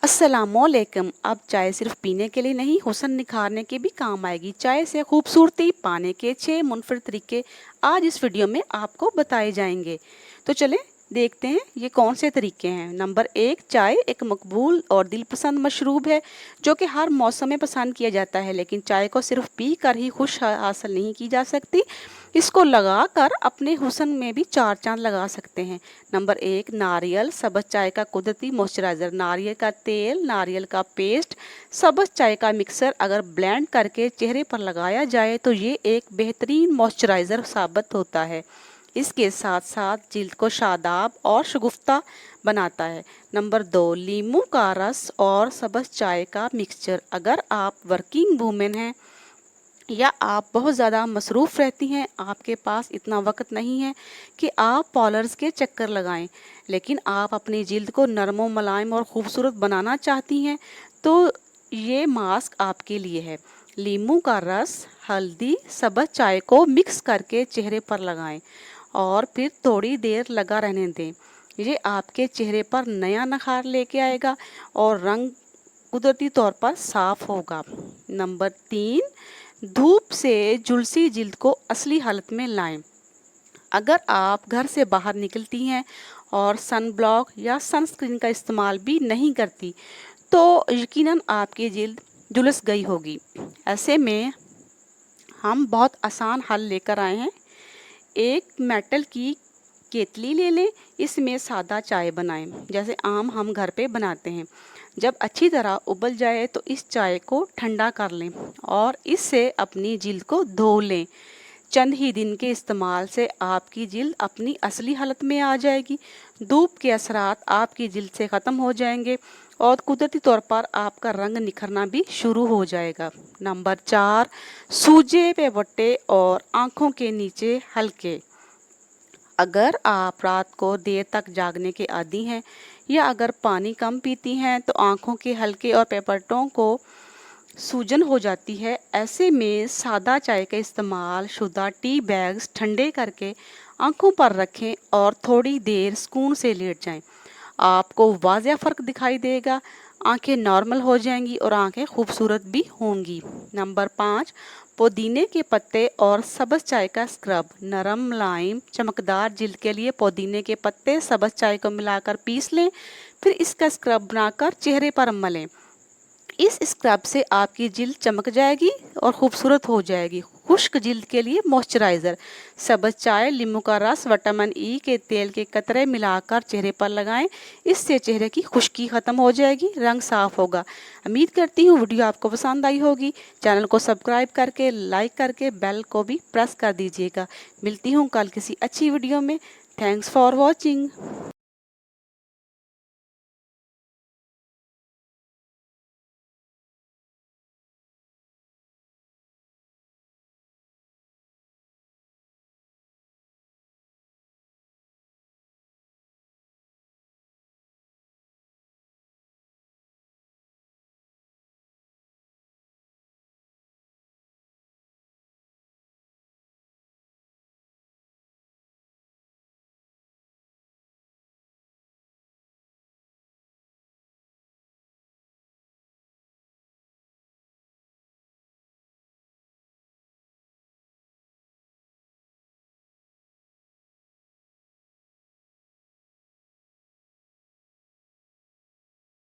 अस्सलामुअलैकुम। अब चाय सिर्फ पीने के लिए नहीं, हुस्न निखारने के भी काम आएगी। चाय से खूबसूरती पाने के 6 मुनफरद तरीके आज इस वीडियो में आपको बताए जाएंगे। तो चलें देखते हैं ये कौन से तरीके हैं। नंबर 1, चाय एक मकबूल और दिलपसंद मशरूब है जो कि हर मौसम में पसंद किया जाता है, लेकिन चाय को सिर्फ पी कर ही खुश हासिल नहीं की जा सकती। इसको लगा कर अपने हुस्न में भी 4 चांद लगा सकते हैं। नंबर 1, नारियल सब्ज़ चाय का कुदरती मॉइस्चराइज़र। नारियल का तेल, नारियल का पेस्ट, सब्ज़ चाय का मिक्सर अगर ब्लेंड करके चेहरे पर लगाया जाए तो ये एक बेहतरीन मॉइस्चराइज़र साबित होता है। इसके साथ साथ जिल्द को शादाब और शगुफ्ता बनाता है। नंबर 2, लीमू का रस और सब्ज़ चाय का मिक्सचर। अगर आप वर्किंग वूमेन हैं या आप बहुत ज़्यादा मसरूफ़ रहती हैं, आपके पास इतना वक्त नहीं है कि आप पार्लर्स के चक्कर लगाएं, लेकिन आप अपनी जिल्द को नरम व मुलायम और ख़ूबसूरत बनाना चाहती हैं, तो ये मास्क आपके लिए है। लीमू का रस, हल्दी, सब्ज़ चाय को मिक्स करके चेहरे पर लगाएं और फिर थोड़ी देर लगा रहने दें। ये आपके चेहरे पर नया निखार लेके आएगा और रंग कुदरती तौर पर साफ होगा। नंबर 3, धूप से झुलसी जिल्द को असली हालत में लाएं। अगर आप घर से बाहर निकलती हैं और सन ब्लॉक या सनस्क्रीन का इस्तेमाल भी नहीं करती, तो यकीनन आपकी जिल्द झुलस गई होगी। ऐसे में हम बहुत आसान हल लेकर आए हैं। एक मेटल की केतली ले लें, इसमें सादा चाय बनाएं जैसे आम हम घर पे बनाते हैं। जब अच्छी तरह उबल जाए तो इस चाय को ठंडा कर लें और इससे अपनी जिल्द को धो लें। चंद ही दिन के इस्तेमाल से आपकी जिल्द अपनी असली हालत में आ जाएगी। धूप के असरात आपकी जिल्द से ख़त्म हो जाएंगे और कुदरती तौर पर आपका रंग निखरना भी शुरू हो जाएगा। नंबर 4, सूजे पे वट्टे और आँखों के नीचे हल्के। अगर आप रात को देर तक जागने के आदी हैं या अगर पानी कम पीती हैं तो आँखों के हल्के और पेपरटों को सूजन हो जाती है। ऐसे में सादा चाय का इस्तेमाल शुदा टी बैग्स ठंडे करके आँखों पर रखें और थोड़ी देर सुकून से लेट जाएं। आपको वाज़ेह फ़र्क दिखाई देगा, आंखें नॉर्मल हो जाएंगी और आंखें खूबसूरत भी होंगी। नंबर 5, पुदीने के पत्ते और सब्ज़ चाय का स्क्रब। नरम मुलायम चमकदार जिल्द के लिए पुदीने के पत्ते सब्ज़ चाय को मिलाकर पीस लें, फिर इसका स्क्रब बनाकर चेहरे पर मलें। इस स्क्रब से आपकी जिल्द चमक जाएगी और खूबसूरत हो जाएगी। खुश्क जिल्द के लिए मॉइस्चराइज़र, सब्ज़ चाय, नींबू का रस, विटामिन ई के तेल के कतरे मिलाकर चेहरे पर लगाएं। इससे चेहरे की खुश्की ख़त्म हो जाएगी, रंग साफ होगा। उम्मीद करती हूँ वीडियो आपको पसंद आई होगी। चैनल को सब्सक्राइब करके, लाइक करके, बेल को भी प्रेस कर दीजिएगा। मिलती हूँ कल किसी अच्छी वीडियो में। Thanks for watching.